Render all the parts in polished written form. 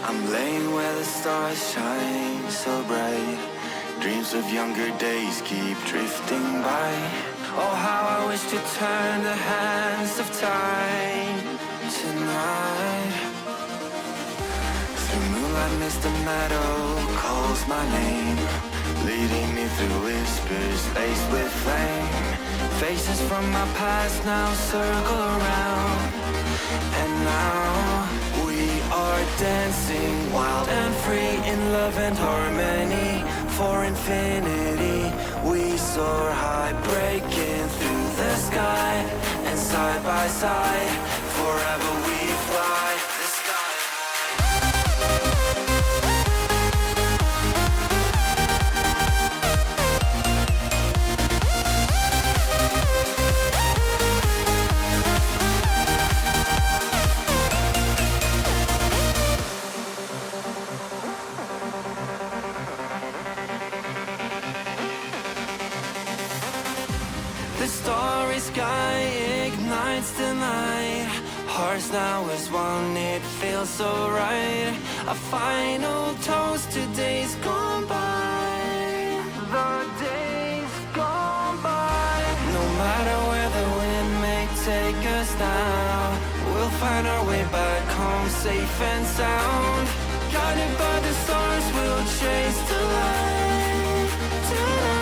I'm laying where the stars shine so bright. Dreams of younger days keep drifting by. Oh, how I wish to turn the hands of time tonight. Through moonlight mist, the meadow calls my name, leading me through whispers laced with flame. Faces from my past now circle around, and now we are dancing wild and free in love and harmony. For infinity we soar high, breaking through the sky, and side by side forever we fly the sky The starry sky ignites the night. Hearts now as one, it feels so right. A final toast to days gone by. The days gone by. No matter where the wind may take us now, we'll find our way back home safe and sound. Guided by the stars, we'll chase the light tonight.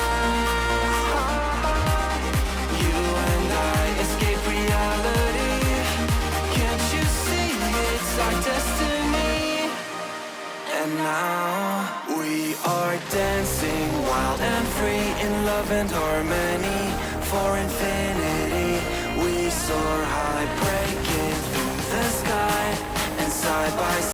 And now we are dancing wild and free in love and harmony. For infinity we soar high, breaking through the sky, and side by side